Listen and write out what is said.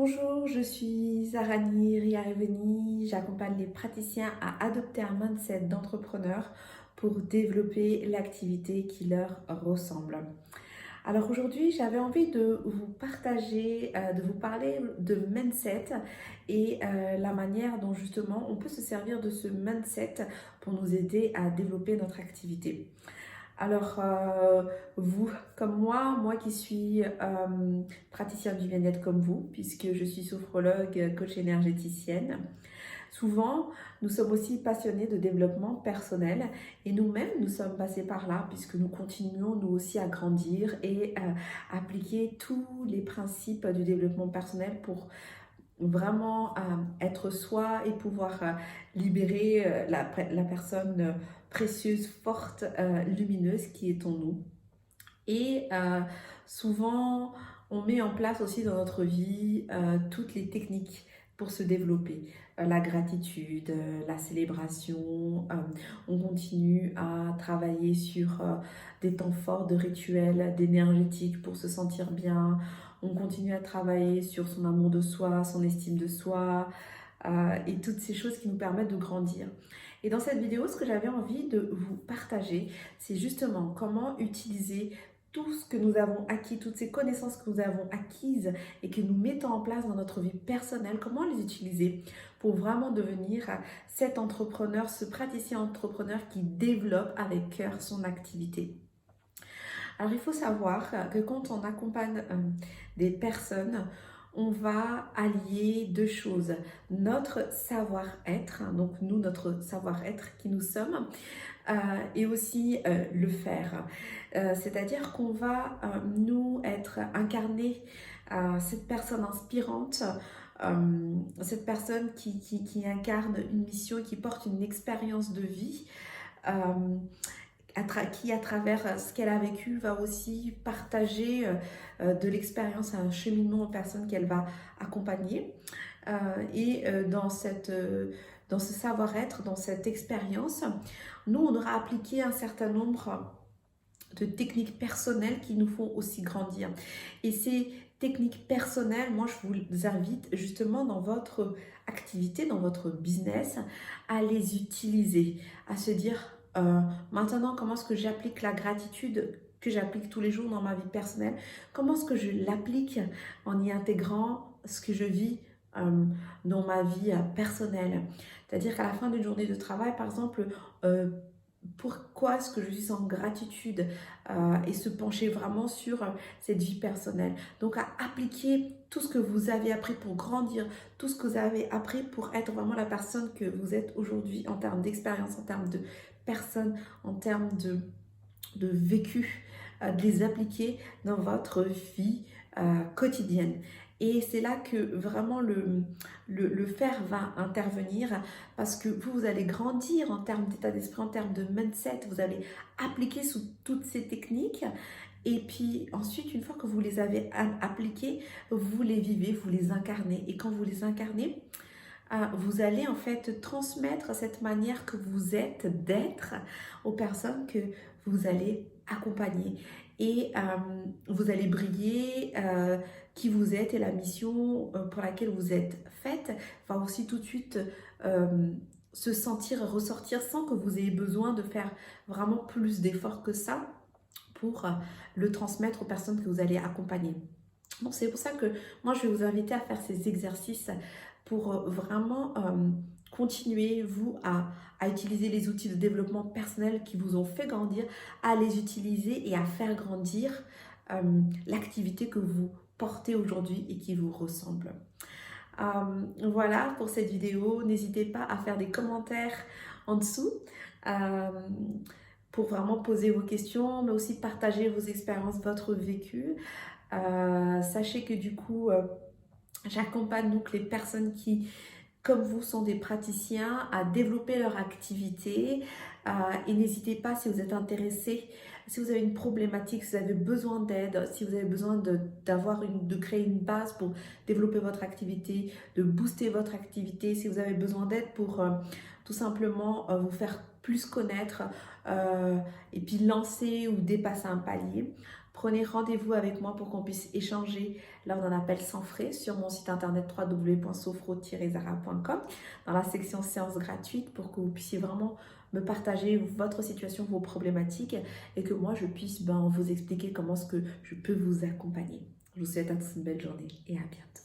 Bonjour, je suis Zarani Riareveni. J'accompagne les praticiens à adopter un mindset d'entrepreneur pour développer l'activité qui leur ressemble. Alors aujourd'hui, j'avais envie de vous partager, de vous parler de mindset et la manière dont justement on peut se servir de ce mindset pour nous aider à développer notre activité. Alors, vous, comme moi qui suis praticien du bien-être comme vous, puisque je suis sophrologue, coach énergéticienne, souvent, nous sommes aussi passionnés de développement personnel et nous-mêmes, nous sommes passés par là, puisque nous continuons nous aussi à grandir et appliquer tous les principes du développement personnel pour vraiment être soi et pouvoir libérer la personne précieuse, forte, lumineuse qui est en nous. Et souvent, on met en place aussi dans notre vie toutes les techniques pour se développer. La gratitude, la célébration, on continue à travailler sur des temps forts de rituels, d'énergétique pour se sentir bien. On continue à travailler sur son amour de soi, son estime de soi et toutes ces choses qui nous permettent de grandir. Et dans cette vidéo, ce que j'avais envie de vous partager, c'est justement comment utiliser tout ce que nous avons acquis, toutes ces connaissances que nous avons acquises et que nous mettons en place dans notre vie personnelle, comment les utiliser pour vraiment devenir cet entrepreneur, ce praticien entrepreneur qui développe avec cœur son activité. Alors il faut savoir que quand on accompagne des personnes, on va allier deux choses. Notre savoir-être, donc nous, notre savoir-être qui nous sommes, et aussi le faire. C'est-à-dire qu'on va, nous, être incarné, cette personne inspirante, cette personne qui incarne une mission, qui porte une expérience de vie, qui à travers ce qu'elle a vécu va aussi partager de l'expérience à un cheminement aux personnes qu'elle va accompagner. Dans ce savoir-être, dans cette expérience, nous, on aura appliqué un certain nombre de techniques personnelles qui nous font aussi grandir. Et ces techniques personnelles, moi, je vous invite justement dans votre activité, dans votre business, à les utiliser, à se dire maintenant, comment est-ce que j'applique la gratitude que j'applique tous les jours dans ma vie personnelle, comment est-ce que je l'applique en y intégrant ce que je vis dans ma vie personnelle. C'est-à-dire qu'à la fin d'une journée de travail, par exemple, pourquoi est-ce que je suis en gratitude et se pencher vraiment sur cette vie personnelle. Donc à appliquer tout ce que vous avez appris pour grandir, tout ce que vous avez appris pour être vraiment la personne que vous êtes aujourd'hui en termes d'expérience, en termes de personne, en termes de vécu, de les appliquer dans votre vie quotidienne. Et c'est là que vraiment le faire va intervenir parce que vous allez grandir en termes d'état d'esprit, en termes de mindset, vous allez appliquer sous toutes ces techniques et puis ensuite, une fois que vous les avez appliquées, vous les vivez, vous les incarnez. Et quand vous les incarnez, vous allez en fait transmettre cette manière que vous êtes d'être aux personnes que vous allez accompagner. Et vous allez briller, qui vous êtes et la mission pour laquelle vous êtes faite va aussi tout de suite se sentir ressortir sans que vous ayez besoin de faire vraiment plus d'efforts que ça pour le transmettre aux personnes que vous allez accompagner. Donc c'est pour ça que moi je vais vous inviter à faire ces exercices pour vraiment continuer vous à utiliser les outils de développement personnel qui vous ont fait grandir, à les utiliser et à faire grandir l'activité que vous portez aujourd'hui et qui vous ressemble. Voilà pour cette vidéo, n'hésitez pas à faire des commentaires en dessous pour vraiment poser vos questions, mais aussi partager vos expériences, votre vécu. Sachez que du coup, j'accompagne donc les personnes qui, comme vous, sont des praticiens à développer leur activité. Et n'hésitez pas, si vous êtes intéressé, si vous avez une problématique, si vous avez besoin d'aide, si vous avez besoin de créer une base pour développer votre activité, de booster votre activité, si vous avez besoin d'aide pour tout simplement vous faire plus connaître et puis lancer ou dépasser un palier, Prenez rendez-vous avec moi pour qu'on puisse échanger lors d'un appel sans frais sur mon site internet www.sophro-zara.com dans la section séance gratuite pour que vous puissiez vraiment me partager votre situation, vos problématiques et que moi je puisse vous expliquer comment est-ce que je peux vous accompagner. Je vous souhaite à tous une belle journée et à bientôt.